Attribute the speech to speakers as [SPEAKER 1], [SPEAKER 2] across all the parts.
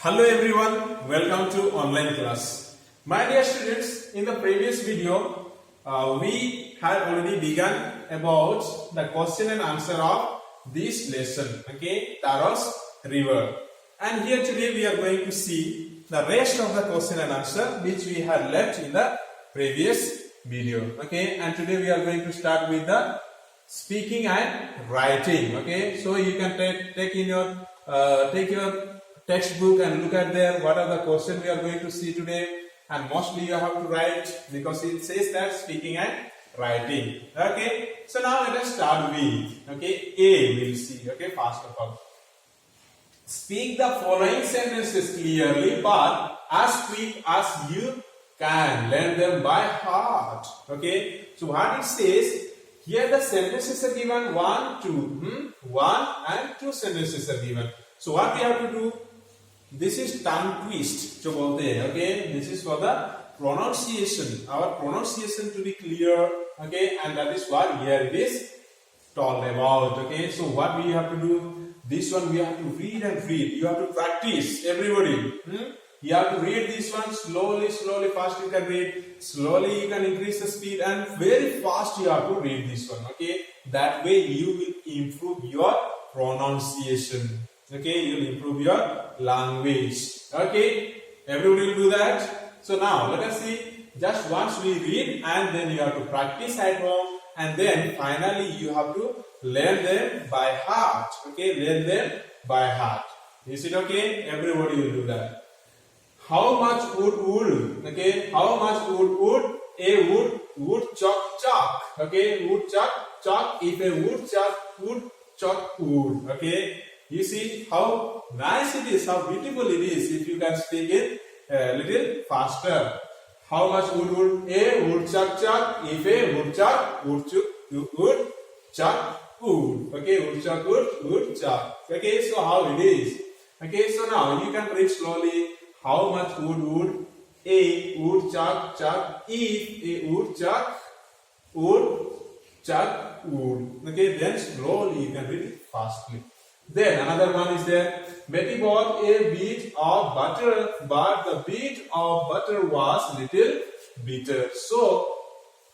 [SPEAKER 1] Hello everyone, welcome to online class. My dear students, in the previous video, we had already begun about the question and answer of this lesson, okay, Taros River. And here today we are going to see the rest of the question and answer which we had left in the previous video, okay. And today we are going to start with the speaking and writing, okay. So you can take your textbook and look at there what are the questions we are going to see today, and mostly you have to write because it says that speaking and writing, okay. So now let us start with, okay, A we'll see, okay. First of all, speak the following sentences clearly but as quick as you can, learn them by heart, okay. So what it says here, the sentences are given one and two sentences are given. So what we have to do, this is tongue twist, okay. This is for the pronunciation, our pronunciation to be clear, okay, and that is what here it is told about, okay. So what we have to do, this one we have to read and read. You have to practice, everybody. You have to read this one slowly, fast you can read, slowly you can increase the speed, and very fast you have to read this one, okay. That way you will improve your pronunciation. Okay, you will improve your language. Okay, everybody will do that. So now let us see. Just once we read, and then you have to practice at home, and then finally you have to learn them by heart. Okay, learn them by heart. Is it okay? Everybody will do that. How much wood? Okay, how much wood? A woodchuck. Okay, woodchuck. If a woodchuck wood. Okay. You see how nice it is, how beautiful it is if you can speak it a little faster. How much would a woodchuck chuck if a woodchuck would chuck wood. Okay, woodchuck would chuck. Okay, so how it is. Okay, so now you can read slowly. How much would a woodchuck chuck if a woodchuck would chuck wood. Okay, then slowly you can read it fastly. Then another one is there. Betty bought a bit of butter, but the bit of butter was little bitter. So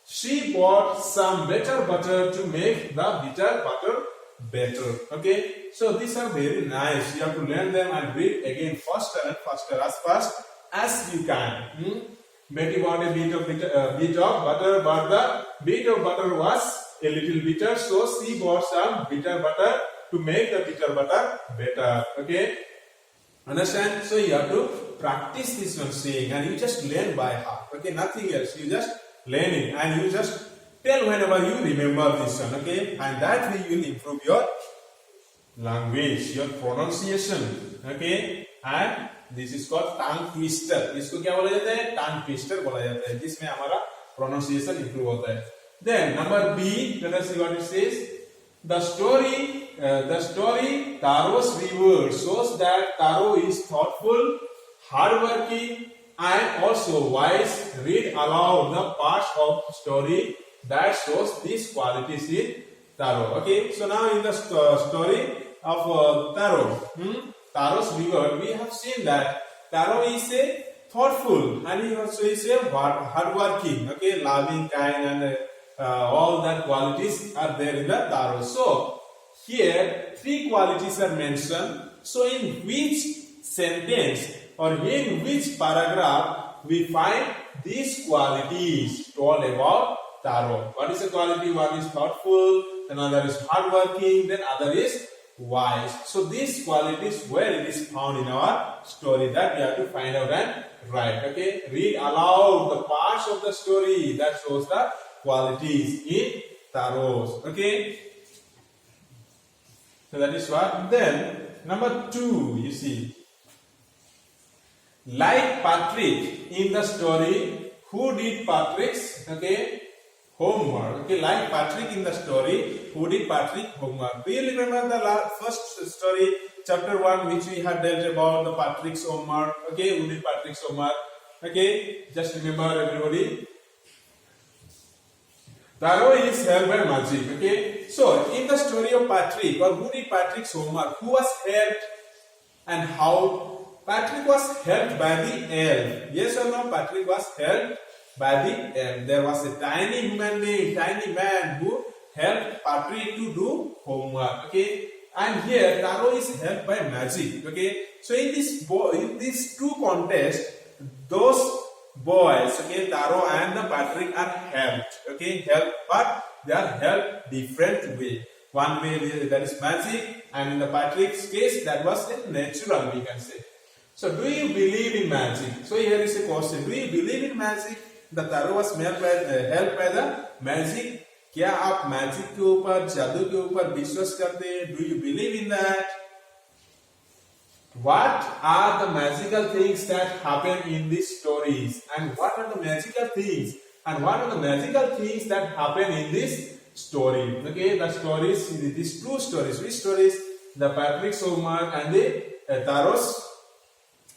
[SPEAKER 1] she bought some better butter to make the bitter butter better. Okay. So these are very nice. You have to learn them and read again faster and faster, as fast as you can. Betty bought a bit of butter, but the bit of butter was a little bitter. So she bought some bitter butter to make the bitter butter better. Okay, understand? So you have to practice this one saying, and you just learn by heart. Okay, nothing else. You just learn it, and you just tell whenever you remember this one. Okay, and that way you will improve your language, your pronunciation. Okay, and this is called tongue twister. इसको क्या बोला जाता है? Tongue twister बोला जाता है, जिसमें हमारा pronunciation improve होता है. Then number B, let us see what it says. The story Taros River shows that Taro is thoughtful, hardworking, and also wise. Read aloud the parts of story that shows these qualities in Taro. Okay, so now in the story of Taros River, we have seen that Taro is a thoughtful, and he also is a hardworking. Okay, loving, kind, and all that qualities are there in the Taro. So here three qualities are mentioned. So in which sentence or in which paragraph we find these qualities told about Taro? What is the quality? One is thoughtful, another is hardworking, then other is wise. So these qualities, where it is found in our story, that we have to find out and write. Okay, read aloud the parts of the story that shows the qualities in Taros. Okay, so that is what. Then number 2, you see, like Patrick in the story, who did Patrick's homework. Okay, like Patrick in the story, who did Patrick homework. Do you remember the first story, chapter 1, which we had dealt about the Patrick's homework? Okay, who did Patrick's homework? Okay, just remember everybody. Taro is helped by magic. Okay, so in the story of Patrick, or who did Patrick's homework, who was helped and how Patrick was helped by the elf. Yes or no? Patrick was helped by the elf. There was a tiny human being, tiny man who helped Patrick to do homework. Okay, and here Taro is helped by magic. Okay, so in these two contests, those boys, okay, Taro and the Patrick are helped. Okay, helped, but they are helped different way. One way that is magic, and in the Patrick's case that was natural, we can say. So do you believe in magic? So here is a question. Do you believe in magic? The Taro was helped by the magic. क्या आप magic के ऊपर, जादू के ऊपर विश्वास करते हैं? Do you believe in that? What are the magical things that happen in these stories? And what are the magical things? And what are the magical things that happen in this story? Okay, the stories, these two stories. Which stories? The Patrick's homework and the Taro's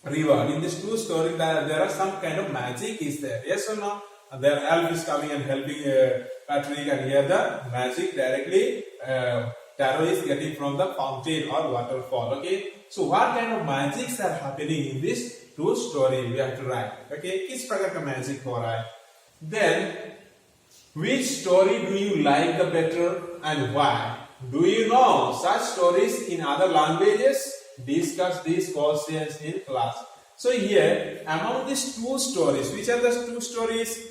[SPEAKER 1] river. In these two stories, there are some kind of magic is there. Yes or no? Their elf is coming and helping Patrick, and here the magic directly Taro is getting from the fountain or waterfall. Okay, so what kind of magics are happening in this two story? We have to write. Okay, किस प्रकार का magic हो रहा है? Then, which story do you like the better and why? Do you know such stories in other languages? Discuss these questions in class. So here, among these two stories, which are the two stories?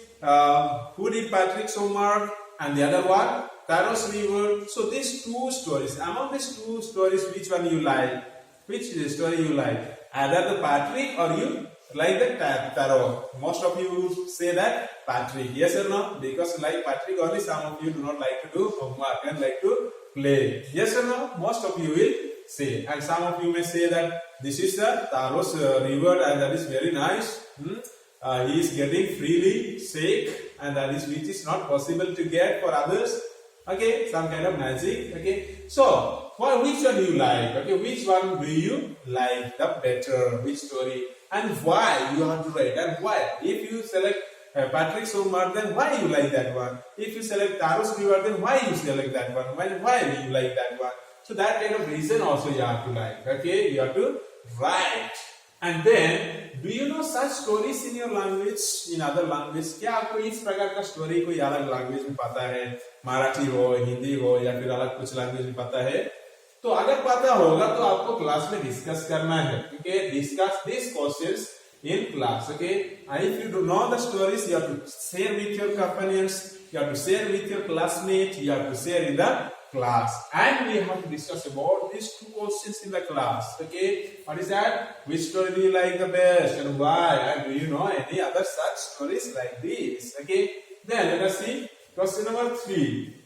[SPEAKER 1] Who did Patrick's homework and the other one? Taro's river. So these two stories, among these two stories, which one you like? Which story you like? Either the Patrick or you like the Taro. Most of you say that Patrick. Yes or no? Because like Patrick only, some of you do not like to do homework and like to play. Yes or no? Most of you will say. And some of you may say that this is the Taro's river and that is very nice. He is getting freely shake, and that is which is not possible to get for others. Okay, some kind of magic. Okay, so which one do you like? Okay, which one do you like the better? Which story and why you have to write, and why? If you select Patrick's homework, then why you like that one? If you select Taro's river, then why you select that one? Why do you like that one? So that kind of reason also you have to like. Okay, you have to write. And then, do you know such stories in your language, in other language? क्या आपको इस प्रकार का story कोई अलग language में पता है? मराठी हो, हिंदी हो, या फिर अलग कुछ लैंग्वेज में पता है? तो अगर पता होगा तो आपको क्लास में डिस्कस करना है. Okay, discuss these questions in class. Okay, and if you do know the stories, you have to share with your companions, you have to share with your classmates, you have to share in the class, and we have to discuss about these two questions in the class. Okay, what is that? Which story do you like the best and why? And do you know any other such stories like this? Okay, then let us see question number 3.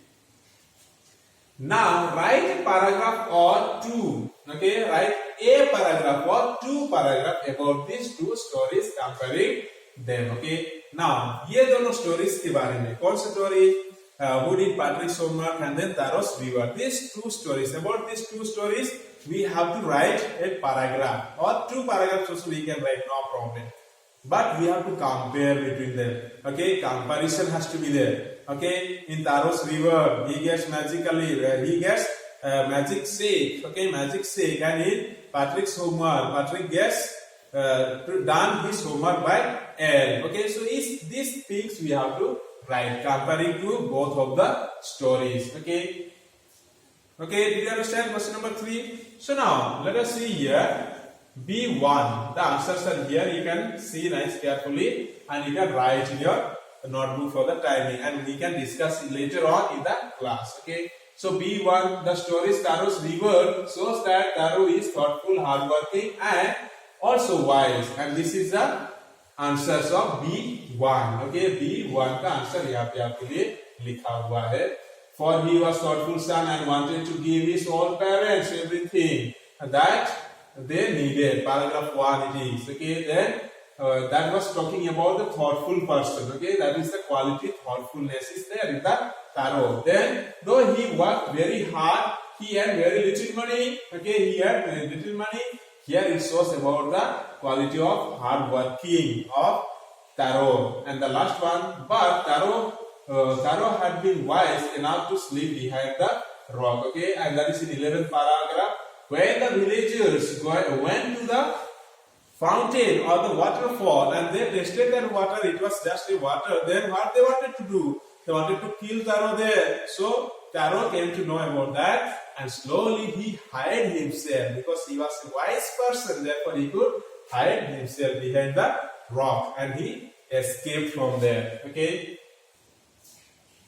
[SPEAKER 1] Now write a paragraph or two. Okay, write a paragraph or two paragraph about these two stories, comparing them. Okay, now ये दोनों stories के बारे में कौन सा story? Who did Patrick's homework and then Taro's river. These two stories. About these two stories, we have to write a paragraph or two paragraphs also we can write, no problem. But we have to compare between them. Okay, comparison has to be there. Okay, in Taro's river, he gets magically, he gets magic shake. Okay, magic shake, and in Patrick's homework, Patrick gets done his homework by L. Okay, so these things we have to write, comparing to both of the stories. Okay, did you understand question number 3? So now let us see here. B1, the answers are here. You can see nice carefully, and you can write in your notebook for the timing, and we can discuss it later on in the class. Okay, so B1, the story Taro's river shows that Taro is thoughtful, hardworking, and also wise, and this is the answers of B1. Okay, B1 का answer यहाँ पे आपके लिए लिखा हुआ है. For he was thoughtful son and wanted to give his own parents everything that they needed. Paragraph 1 it is. Okay, then that was talking about the thoughtful person. Okay, that is the quality, thoughtfulness is there in the Taro. Then though he worked very hard, he had very little money. Okay, he had very little money. Here it shows about the quality of hard working of Taro. And the last one, but Taro had been wise enough to sleep behind the rock. Okay, and that is in 11th paragraph. When the villagers went to the fountain or the waterfall, and they tasted that water, it was just a water. Then what they wanted to do? They wanted to kill Taro there. So Taro came to know about that, and slowly he hid himself because he was a wise person. Therefore, he could hide himself behind the rock, and he escaped from there. Okay.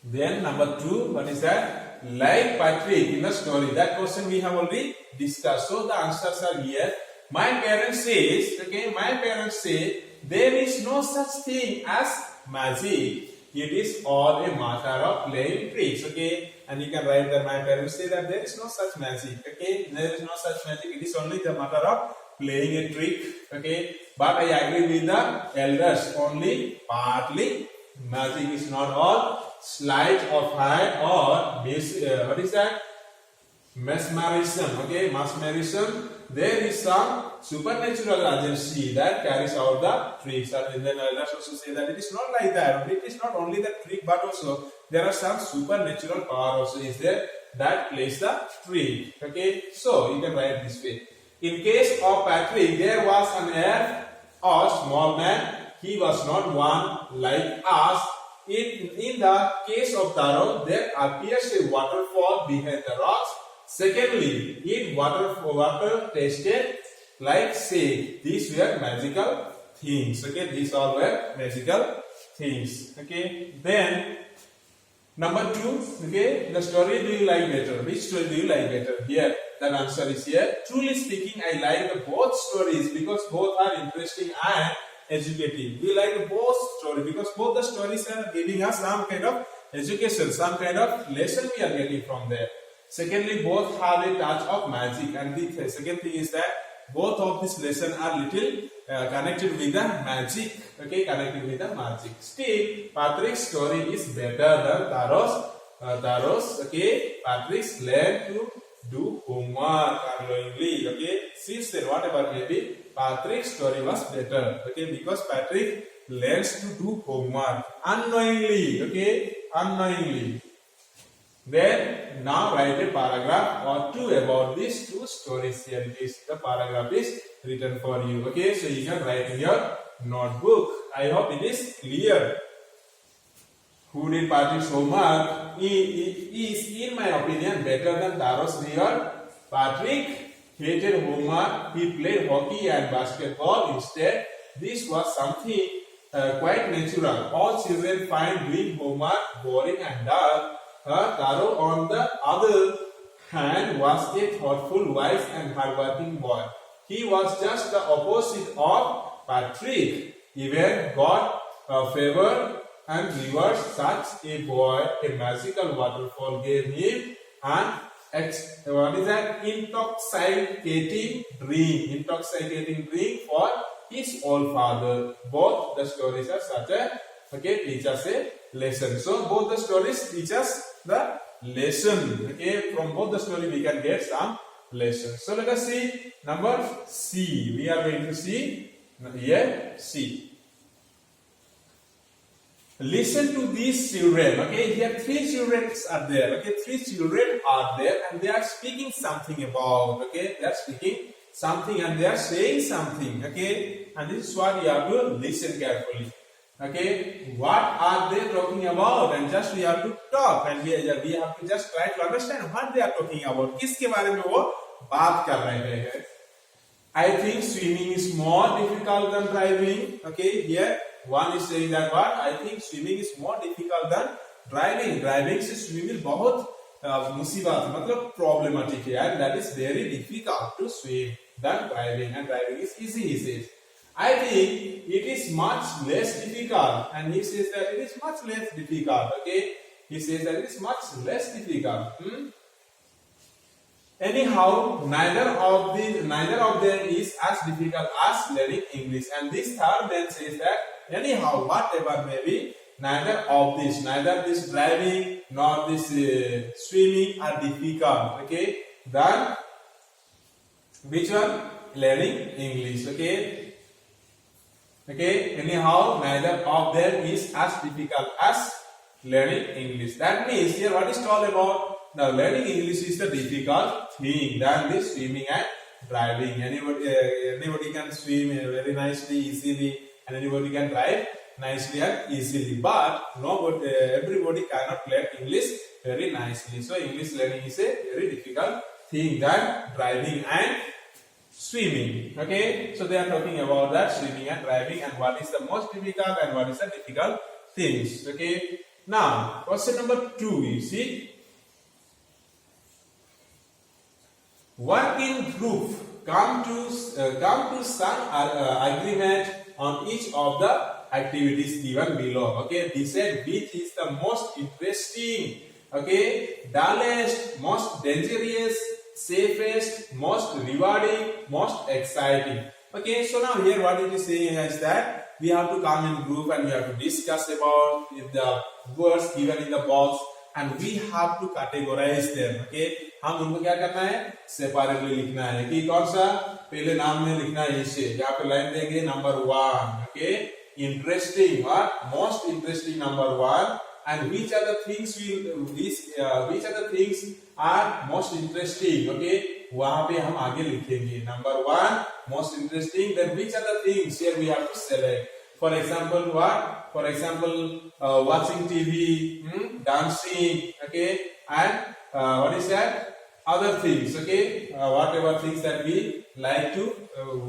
[SPEAKER 1] Then number 2, what is that? Like Patrick in the story. That question we have already discussed. So the answers are here. My parents say there is no such thing as magic. It is all a matter of playing tricks. Okay, and you can write that my parents say that there is no such magic. Okay, there is no such magic. It is only the matter of playing a trick. Okay, but I agree with the elders. Only partly. Magic is not all sleight of hand or what is that? Mesmerism. Okay, mesmerism. There is some supernatural agency that carries out the tricks, and then elders also say that it is not like that. It is not only the trick, but also there are some supernatural power also is there that plays the trick. Okay, so you can write this way. In case of Patrick, there was an elf or small man. He was not one like us. In the case of Taro, there appears a waterfall behind the rocks. Secondly, water tasted like say. These were magical things. Okay, these all were magical things. Okay, then number 2. Okay, the story do you like better? Which story do you like better? Here, the answer is here. Truly speaking, I like both stories because both are interesting and educative. We like both stories because both the stories are giving us some kind of education, some kind of lesson we are getting from there. Secondly, both have a touch of magic, and the second thing is that both of these lessons are little connected with the magic. Okay, connected with the magic. Still, Patrick's story is better than Taro's. Okay, Patrick's learned to do homework unknowingly. Okay, since then whatever may be, Patrick's story was better. Okay, because Patrick learns to do homework unknowingly. Okay, unknowingly. Then now write a paragraph or 2 about these 2 stories. Here it is. The paragraph is written for you. Okay, so you can write in your notebook. I hope it is clear. Who did Patrick's homework is, in my opinion, better than Taro's real. Patrick hated homework. He played hockey and basketball instead. This was something quite natural. All children find doing homework boring and dull. Taro, on the other hand, was a thoughtful, wise and hardworking boy. He was just the opposite of Patrick. Even God favored and revered such a boy. A magical waterfall gave him an intoxicating drink for his old father. Both the stories are such a teach us a lesson. So both the stories teach us the lesson. Okay, from both the story we can get some lessons. So let us see number C. We are going to see here C. Listen to these children. Okay, here 3 children are there. Okay, 3 children are there, and they are speaking something about. Okay, they are speaking something and they are saying something. Okay, and this is what you have to listen carefully. Okay, what are they talking about? And just we have to talk, and we have to just try to understand what they are talking about. किसके बारे में वो बात कर रहे हैं? I think swimming is more difficult than driving. Okay, here one is saying that what? I think swimming is more difficult than driving. Driving से swimming बहुत मुसीबत मतलब problematic है, and that is very difficult to swim than driving, and driving is easy, he says. I think it is much less difficult, and he says that it is much less difficult. Okay, he says that it is much less difficult. Anyhow, neither of them is as difficult as learning English. And this third man says that anyhow, whatever may be, neither this driving nor this swimming are difficult. Okay, then which one? Learning English. Okay, anyhow, neither of them is as difficult as learning English. That means here what is told about the learning English is the difficult thing than this swimming and driving. Anybody can swim very nicely, easily, and anybody can drive nicely and easily. But nobody, everybody cannot learn English very nicely. So English learning is a very difficult thing than driving and swimming. Okay, so they are talking about that swimming and driving and what is the most difficult and what is the difficult things. Okay, now question number 2, you see, work in group, come to some agreement on each of the activities given below. Okay, they said which is the most interesting, okay, dullest, most dangerous, safest, most rewarding, most exciting. Okay, so now here what it is saying is that we have to come in group and we have to discuss about the words given in the box and we have to categorize them. Okay, हम उनको क्या करना है, separately लिखना है कि कौन सा पहले नाम में लिखना है इसे, यहाँ पे लाइन देंगे नंबर 1. ओके, इंटरेस्टिंग और most interesting number 1. And which are the things which are the things are most interesting. Okay, वहाँ पे हम आगे लिखेंगे number 1 most interesting. Then which are the things here we have to select. For example, what? For example, watching TV, dancing. Okay, and what is that? Other things. Okay, whatever things that we like to,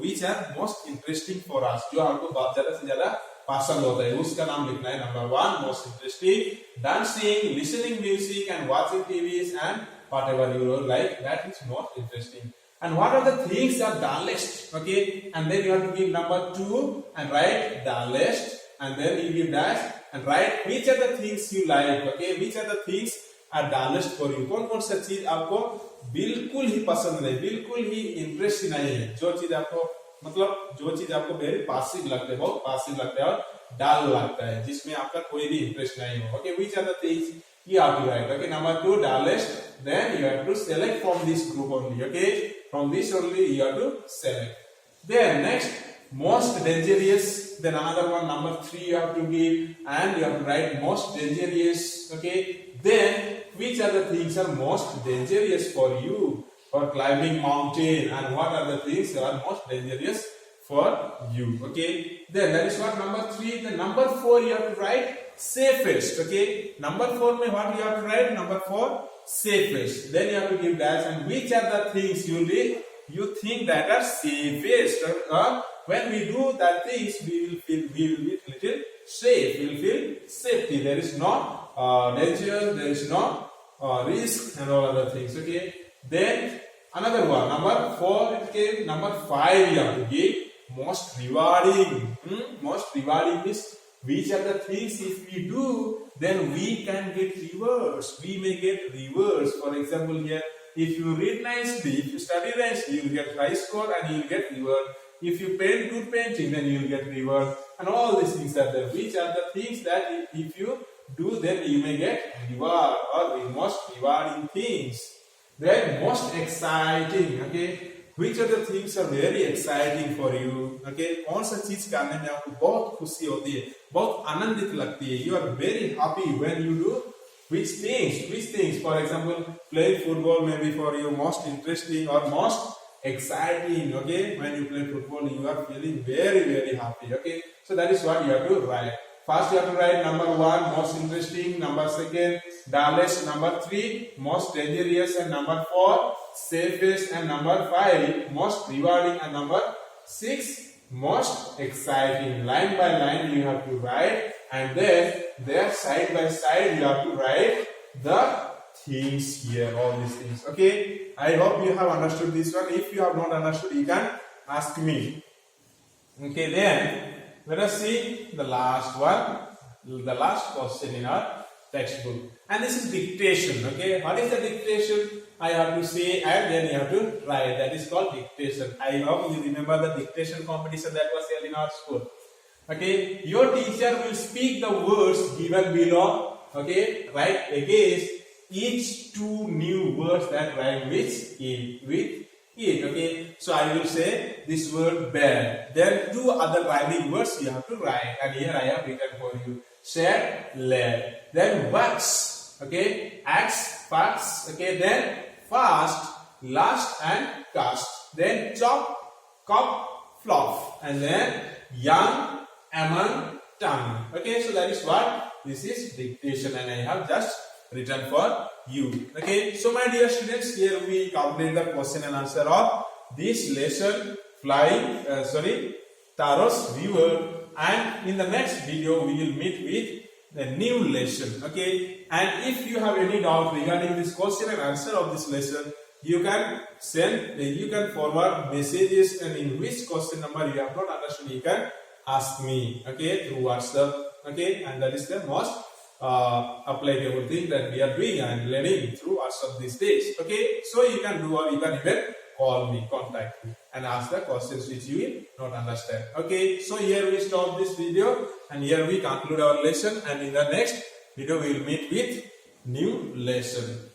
[SPEAKER 1] which are most interesting for us. जो हमको बहुत ज़्यादा से ज़्यादा पसंद होता है उसका नाम लिखना है. Number 1 most interesting, dancing, listening music and watching TVs and whatever you like, that is most interesting. And what are the things are dullest? Okay, and then you have to give number 2 and write dullest and then you give dash and write which are the things you like. Okay, which are the things are dullest for you. कौन कौन सा चीज आपको बिल्कुल ही पसंद नहीं, बिल्कुल ही interest नहीं है, जो चीज आपको मतलब जो चीज आपको वेरी पासिव लगता है, बहुत पासिव लगता है और डल लगता है, जिसमें आपका कोई भी इंटरेस्ट नहीं हो. Okay, which are the things you have to write. Okay, number 2 dullest, then you have to select from this group only. Okay, from this only you have to select. Then next most dangerous, then another one number 3 you have to give and you have to write most dangerous. Okay, then which are the things are most dangerous for you for climbing mountain and what are the things that are most dangerous for you. Okay, then that is what number 3. The number 4 you have to write safest. Okay, number 4 mein what you have to write, number 4 safest, then you have to give dash and which are the things you think that are safest. When we do that things we will be little safe, we will feel safety, there is no danger, there is no risk and all other things. Okay, then another one number 4. Okay, number 5 you have to give most rewarding. Most rewarding is which are the things if we do then we can get rewards, we may get rewards. For example, here if you read nicely, if you study nicely, you will get high score and you will get reward. If you paint good painting, then you will get reward. And all these things are there. Which are the things that if you do, then you may get reward or the most rewarding things. Then most exciting. Okay, which are the things are very exciting for you. Okay, कौन सा चीज करने में आपको बहुत खुशी होती है, बहुत आनंदित लगती है. You are very happy when you do which things. For example, playing football may be for you most interesting or most exciting. Okay, when you play football you are feeling very very happy. Okay, so that is what you have to write. First you have to write number 1 most interesting, number 2 dullest, number 3 most dangerous and number 4 safest and number 5 most rewarding and number 6 most exciting. Line by line you have to write and then there side by side you have to write the things here, all these things. Okay, I hope you have understood this one. If you have not understood you can ask me. Okay, then let us see the last one, the last question in our textbook. And this is dictation. Okay, what is the dictation? I have to say and then you have to write. That is called dictation. I hope you remember the dictation competition that was held in our school. Okay, your teacher will speak the words given below. Okay, write against each 2 new words that rhyme with it. Okay, so I will say this word bed. Then 2 other rhyming words you have to write, and here I have written for you. Shed, lead. Then wax. Okay, axe, fax. Okay, then fast, last, and cast. then chop, cop, flop, and then young, among, tongue. Okay, so that is what this is dictation, and I have just written for you. Okay, so my dear students, here we complete the question and answer of this lesson, flying, Taros viewer, and in the next video we will meet with the new lesson. Okay, and if you have any doubt regarding this question and answer of this lesson, you can forward messages, and in which question number you have not understood, you can ask me, okay, through WhatsApp. Okay, and that is the most applicable thing that we are doing and learning through WhatsApp these days. Okay, so you can do, or you can even call me, contact me, and ask the questions which you will not understand. Okay, so here we stop this video, and here we conclude our lesson, and in the next video we will meet with new lesson.